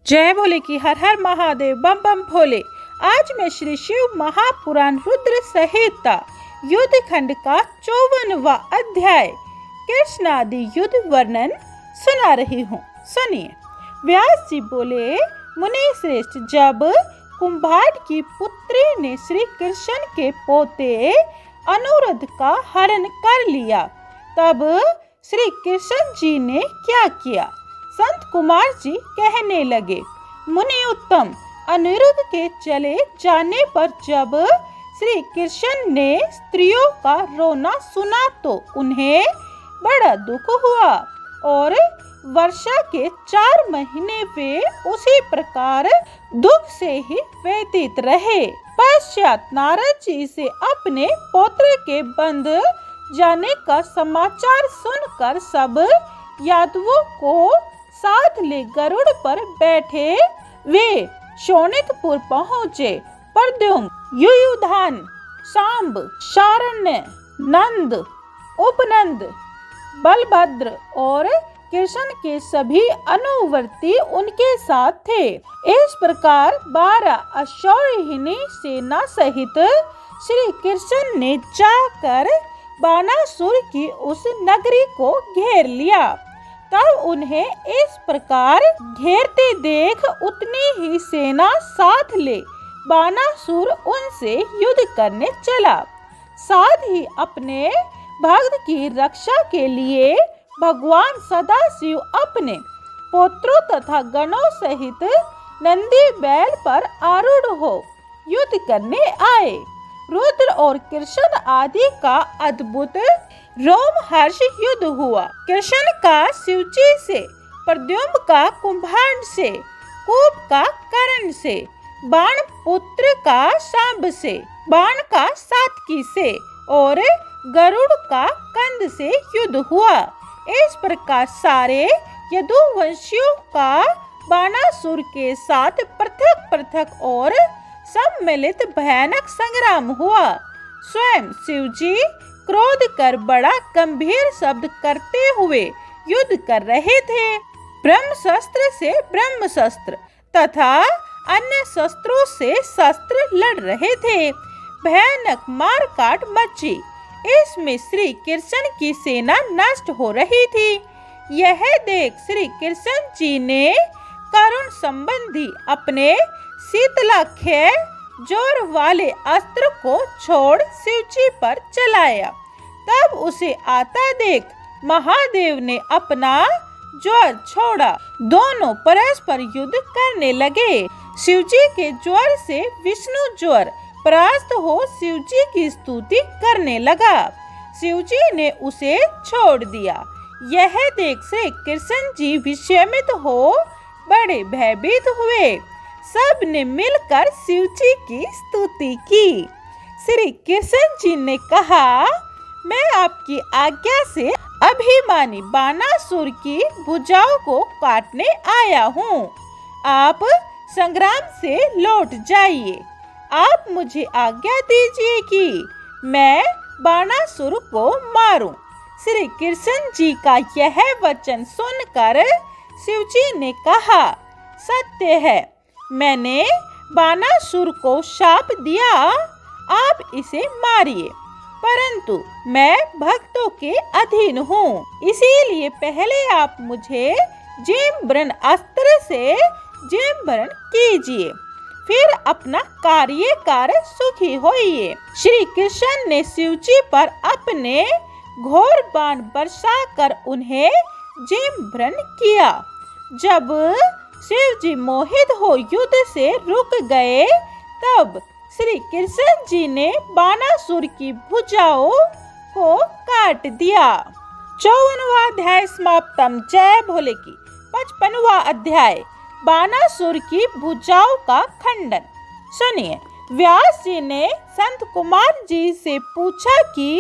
जय भोले की हर हर महादेव बम बम भोले। आज मैं श्री शिव महापुराण रुद्र संहिता युद्ध खंड का 54वां अध्याय कृष्णादि युद्ध वर्णन सुना रही हूँ। सुनिए। व्यास जी बोले, मुनि श्रेष्ठ, जब कुंभार की पुत्री ने श्री कृष्ण के पोते अनुरुद्ध का हरण कर लिया, तब श्री कृष्ण जी ने क्या किया? संत कुमार जी कहने लगे, मुनि उत्तम, अनिरुद्ध के चले जाने पर जब श्री कृष्ण ने स्त्रियों का रोना सुना तो उन्हें बड़ा दुख हुआ और वर्षा के 4 महीने वे उसी प्रकार दुख से ही व्यतीत रहे। पश्चात नारद जी से अपने पौत्र के बंध जाने का समाचार सुनकर सब यादवों को साथ ले गरुड़ पर बैठे वे शोणितपुर पहुँचे। प्रद्युम्न, युयुधान, सांब, शारण्य, नंद, उपनंद, बलभद्र और कृष्ण के सभी अनुवर्ती उनके साथ थे। इस प्रकार 12 अश्वारोहिणी सेना सहित श्री कृष्ण ने जाकर बानासुर की उस नगरी को घेर लिया। तब उन्हें इस प्रकार घेरते देख उतनी ही सेना साथ ले बानासुर उनसे युद्ध करने चला। साथ ही अपने भक्त की रक्षा के लिए भगवान सदाशिव अपने पुत्रों तथा गणों सहित नंदी बैल पर आरूढ़ हो युद्ध करने आए। रुद्र और कृष्ण आदि का अद्भुत रोमहर्ष युद्ध हुआ। कृष्ण का शिवजी से, प्रद्युम्न का कुंभार से, कूप का कर्ण से, बाण पुत्र का सांब से, बाण का सातकी से और गरुड़ का कंद से युद्ध हुआ। इस प्रकार सारे यदुवंशियों का बानासुर के साथ पृथक पृथक और सम्मिलित भयानक संग्राम हुआ। स्वयं शिवजी क्रोध कर बड़ा गंभीर शब्द करते हुए युद्ध कर रहे थे। ब्रह्मशस्त्र से ब्रह्मशस्त्र तथा अन्य शस्त्रों से शस्त्र लड़ रहे थे। भयानक मारकाट मची। इसमें श्री कृष्ण की सेना नष्ट हो रही थी। यह देख श्री कृष्ण जी ने करुण संबंधी अपने शीतलाख्य जोर वाले अस्त्र को छोड़ शिवजी पर चलाया। तब उसे आता देख महादेव ने अपना ज्वर छोड़ा। दोनों परस्पर युद्ध करने लगे। शिवजी के ज्वर से विष्णु ज्वर परास्त हो शिवजी की स्तुति करने लगा। शिवजी ने उसे छोड़ दिया। यह देख श्री कृष्ण जी विस्मित हो बड़े भयभीत हुए। सब ने मिलकर शिवजी की स्तुति की। श्री कृष्ण जी ने कहा, मैं आपकी आज्ञा से अभिमानी बानासुर की भुजाओं को काटने आया हूँ। आप संग्राम से लौट जाइए। आप मुझे आज्ञा दीजिए कि मैं बानासुर को मारूं। श्री कृष्ण जी का यह वचन सुनकर शिवजी ने कहा, सत्य है, मैंने बानासुर को शाप दिया, आप इसे मारिए, परंतु मैं भक्तों के अधीन हूँ, इसीलिए पहले आप मुझे जिम्भरण अस्त्र से जिम्भरण कीजिए, फिर अपना कार्य कर सुखी होइए। श्री कृष्ण ने शिवजी पर अपने घोर बाण बरसाकर उन्हें जिम्भरण किया। जब शिवजी मोहित हो युद्ध से रुक गए, तब श्री कृष्ण जी ने बानासुर की भुजाओं को काट दिया। 54वां अध्याय समाप्तम। जय भोले की। 55वां अध्याय बानासुर की भुजाओं का खंडन। सुनिए। व्यास जी ने संत कुमार जी से पूछा कि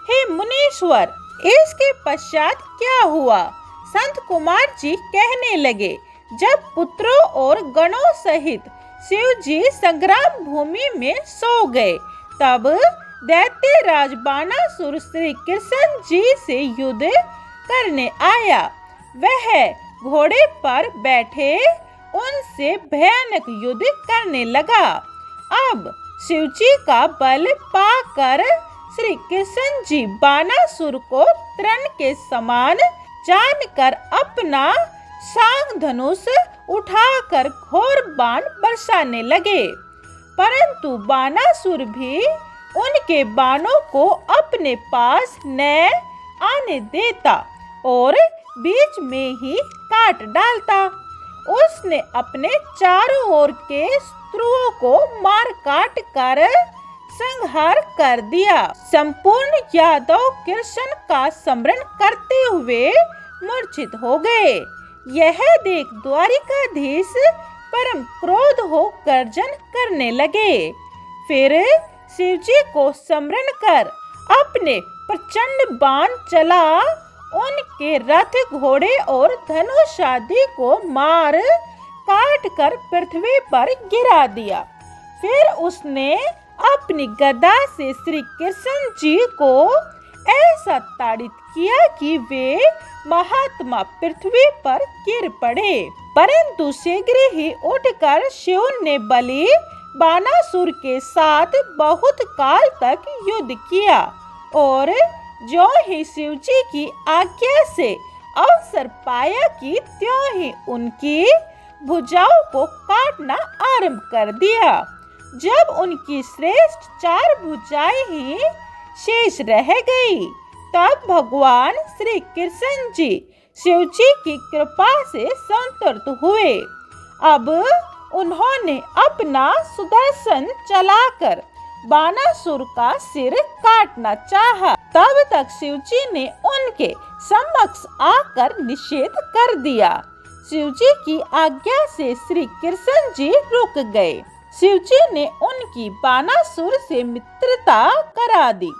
हे मुनीश्वर, इसके पश्चात क्या हुआ? संत कुमार जी कहने लगे, जब पुत्रों और गणों सहित शिवजी संग्राम भूमि में सो गए, तब दैत्यराज बानासुर श्री कृष्ण जी से युद्ध करने आया। वह घोड़े पर बैठे उन से भयानक युद्ध करने लगा। अब शिव जी का बल पाकर श्री कृष्ण जी बानासुर को तृण के समान जानकर अपना सांग धनुष उठाकर घोर बाण बरसाने लगे, परंतु बानासुर भी उनके बाणों को अपने पास न आने देता और बीच में ही काट डालता। उसने अपने चारों ओर के शत्रुओं को मार काट कर संहार कर दिया। संपूर्ण यादव कृष्ण का स्मरण करते हुए मूर्छित हो गए। यह देख द्वारिकाधीश परम क्रोध हो गर्जन करने लगे। फिर शिव जी को स्मरण कर अपने प्रचंड बाण चला उनके रथ घोड़े और धनुष आदि को मार काट कर पृथ्वी पर गिरा दिया। फिर उसने अपनी गदा से श्री कृष्ण जी को ऐसा ताड़ित किया कि वे महात्मा पृथ्वी पर गिर पड़े, परंतु शीघ्र ही उठकर शिव ने बलि बानासुर के साथ बहुत काल तक युद्ध किया और जो ही शिव जी की आज्ञा से अवसर पाया कि त्यों ही उनकी भुजाओं को काटना आरंभ कर दिया। जब उनकी श्रेष्ठ 4 भुजाएं ही शेष रह गई, तब भगवान श्री कृष्ण जी शिव जी की कृपा से संतुष्ट हुए। अब उन्होंने अपना सुदर्शन चलाकर बानासुर का सिर काटना चाहा। तब तक शिव जी ने उनके समक्ष आकर निषेध कर दिया। शिव जी की आज्ञा से श्री कृष्ण जी रुक गए। शिव जी ने उनकी बानासुर से मित्रता करा दी।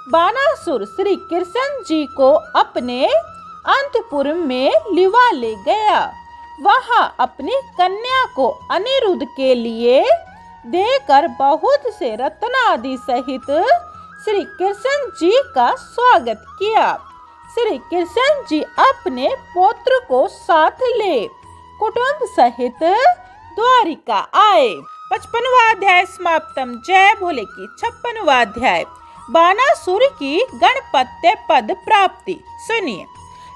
बानासुर श्री कृष्ण जी को अपने अंतपुर में लिवा ले गया। वहां अपनी कन्या को अनिरुद्ध के लिए देकर बहुत से रत्न आदि सहित श्री कृष्ण जी का स्वागत किया। श्री कृष्ण जी अपने पुत्र को साथ ले कुटुंब सहित द्वारिका आए। 55वां अध्याय समाप्तम। जय भोले की 56वां अध्याय बानासुर की गणपत्य पद प्राप्ति। सुनिए।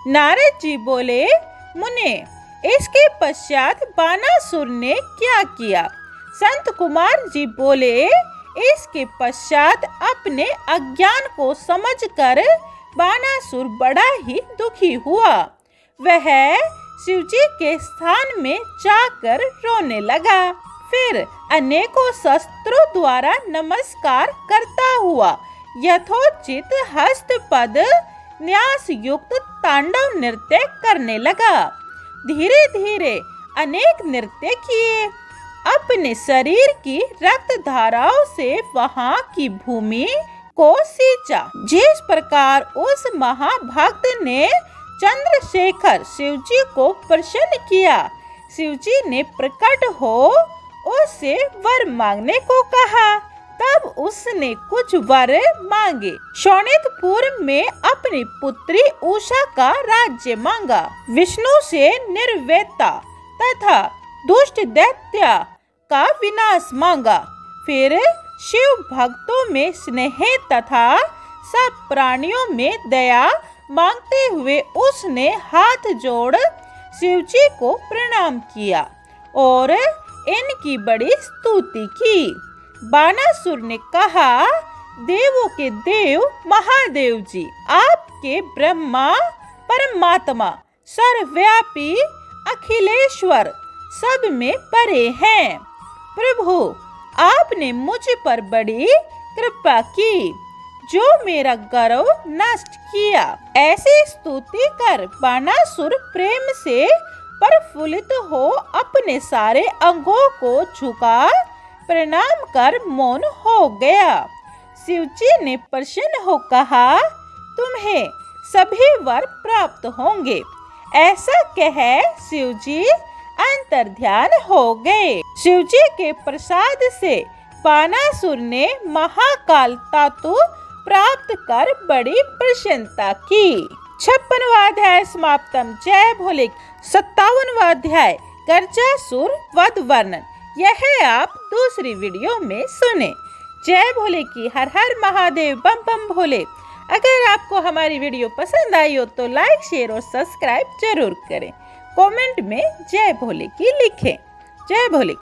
नारद जी बोले, मुने, इसके पश्चात बानासुर ने क्या किया? संत कुमार जी बोले, इसके पश्चात अपने अज्ञान को समझकर बानासुर बड़ा ही दुखी हुआ। वह शिव जी के स्थान में जाकर रोने लगा। फिर अनेकों शस्त्रों द्वारा नमस्कार करता हुआ यथोचित हस्तपद न्यास युक्त तांडव नृत्य करने लगा। धीरे धीरे अनेक नृत्य किए। अपने शरीर की रक्त धाराओं से वहां की भूमि को सींचा। जिस प्रकार उस महाभक्त ने चंद्रशेखर शिव जी को प्रसन्न किया, शिव जी ने प्रकट हो उससे वर मांगने को कहा। तब उसने कुछ वर मांगे। शोणितपुर में अपनी पुत्री उषा का राज्य मांगा। विष्णु से निर्वेदता तथा दुष्ट दैत्य का विनाश मांगा। फिर शिव भक्तों में स्नेह तथा सब प्राणियों में दया मांगते हुए उसने हाथ जोड़ शिव जी को प्रणाम किया और इनकी बड़ी स्तुति की। बानासुर ने कहा, देवों के देव महादेव जी, आपके ब्रह्मा परमात्मा सर्वव्यापी अखिलेश्वर सब में परे हैं। प्रभु, आपने मुझ पर बड़ी कृपा की, जो मेरा गर्व नष्ट किया। ऐसी स्तुति कर बानासुर प्रेम से प्रफुल्लित हो अपने सारे अंगों को झुका प्रणाम कर मौन हो गया। शिव जी ने प्रसन्न हो कहा, तुम्हें सभी वर प्राप्त होंगे। ऐसा कह शिव जी अंतर्ध्यान हो गए। शिव जी के प्रसाद से बानासुर ने महाकाल धातु प्राप्त कर बड़ी प्रसन्नता की। 56वां अध्याय समाप्तम। जय भोले। 57वां अध्याय गर्जासुर वध वर्णन, यह आप दूसरी वीडियो में सुने। जय भोले की हर हर महादेव, बम बम भोले। अगर आपको हमारी वीडियो पसंद आई हो तो लाइक, शेयर और सब्सक्राइब जरूर करें। कमेंट में जय भोले की लिखें। जय भोले।